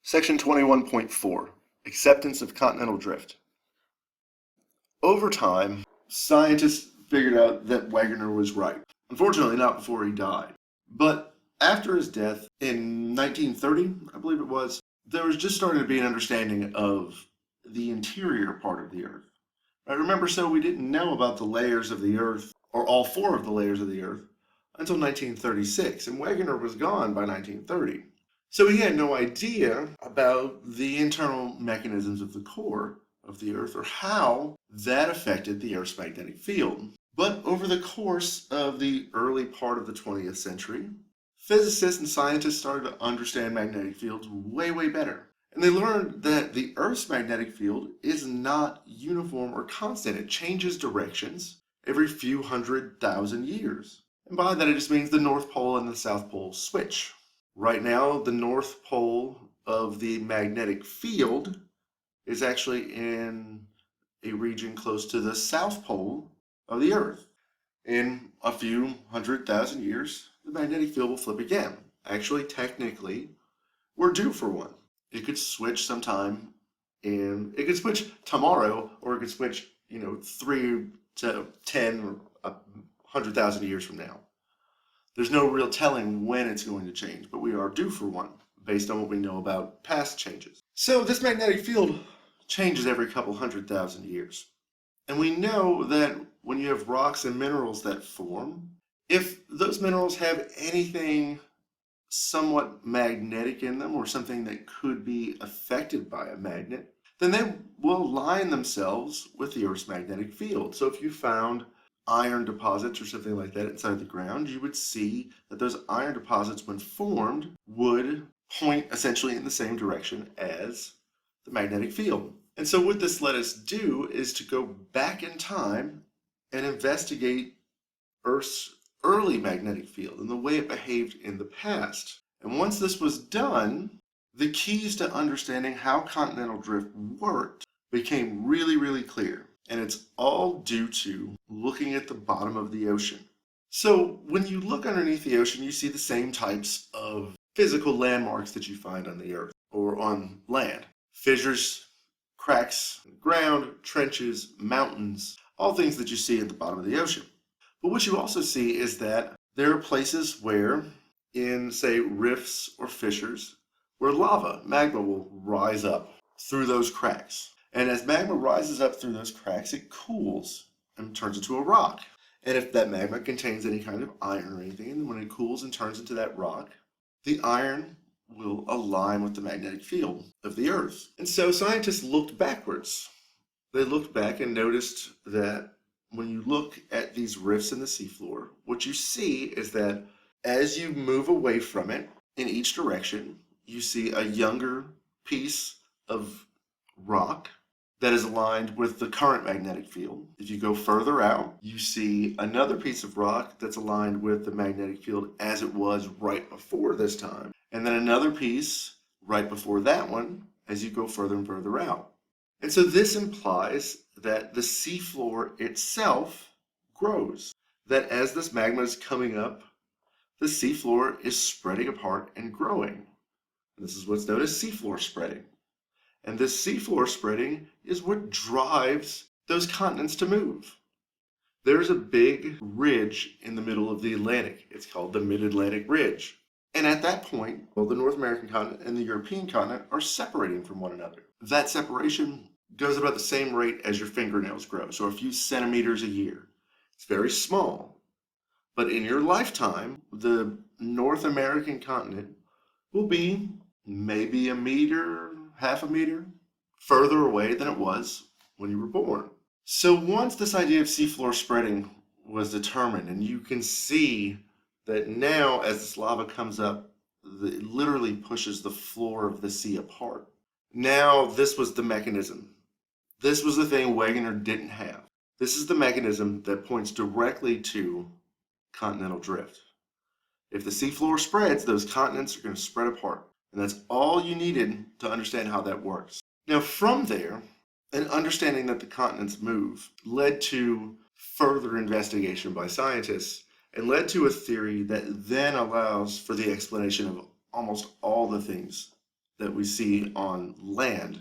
Section 21.4, Acceptance of Continental Drift. Over time, scientists figured out that Wegener was right. Unfortunately, not before he died. But after his death in 1930, I believe it was, there was just starting to be an understanding of the interior part of the Earth. Right, remember, so we didn't know about the layers of the Earth, or all four of the layers of the Earth, until 1936, and Wegener was gone by 1930. So he had no idea about the internal mechanisms of the core of the Earth or how that affected the Earth's magnetic field. But over the course of the early part of the 20th century, physicists and scientists started to understand magnetic fields way, way better. And they learned that the Earth's magnetic field is not uniform or constant. It changes directions every few 100,000 years. And by that, it just means the North Pole and the South Pole switch. Right now, the North Pole of the magnetic field is actually in a region close to the South Pole of the Earth. In a few 100,000 years, the magnetic field will flip again. Actually, technically, we're due for one. It could switch sometime, and it could switch tomorrow, or it could switch, 3 to 10 or 100,000 years from now. There's no real telling when it's going to change, but we are due for one based on what we know about past changes. So this magnetic field changes every couple 100,000 years. And we know that when you have rocks and minerals that form, if those minerals have anything somewhat magnetic in them or something that could be affected by a magnet, then they will align themselves with the Earth's magnetic field. So if you found iron deposits or something like that inside the ground, you would see that those iron deposits, when formed, would point essentially in the same direction as the magnetic field. And so what this let us do is to go back in time and investigate Earth's early magnetic field and the way it behaved in the past. And once this was done, the keys to understanding how continental drift worked became really, really clear. And it's all due to looking at the bottom of the ocean. So when you look underneath the ocean, you see the same types of physical landmarks that you find on the Earth or on land. Fissures, cracks in the ground, trenches, mountains, all things that you see at the bottom of the ocean. But what you also see is that there are places where, in, say, rifts or fissures, where magma will rise up through those cracks. And as magma rises up through those cracks, it cools and turns into a rock. And if that magma contains any kind of iron or anything, and when it cools and turns into that rock, the iron will align with the magnetic field of the Earth. And so scientists looked backwards. They looked back and noticed that when you look at these rifts in the seafloor, what you see is that as you move away from it in each direction, you see a younger piece of rock that is aligned with the current magnetic field. If you go further out, you see another piece of rock that's aligned with the magnetic field as it was right before this time. And then another piece right before that one as you go further and further out. And so this implies that the seafloor itself grows. That as this magma is coming up, the seafloor is spreading apart and growing. And this is what's known as seafloor spreading. And this seafloor spreading is what drives those continents to move. There's a big ridge in the middle of the Atlantic. It's called the Mid-Atlantic Ridge. And at that point, well, the North American continent and the European continent are separating from one another. That separation goes about the same rate as your fingernails grow, so a few centimeters a year. It's very small. But in your lifetime, the North American continent will be maybe a meter, half a meter further away than it was when you were born. So once this idea of seafloor spreading was determined, and you can see that now as this lava comes up, it literally pushes the floor of the sea apart. Now this was the mechanism. This was the thing Wegener didn't have. This is the mechanism that points directly to continental drift. If the seafloor spreads, those continents are going to spread apart. And that's all you needed to understand how that works. Now from there, an understanding that the continents move led to further investigation by scientists and led to a theory that then allows for the explanation of almost all the things that we see on land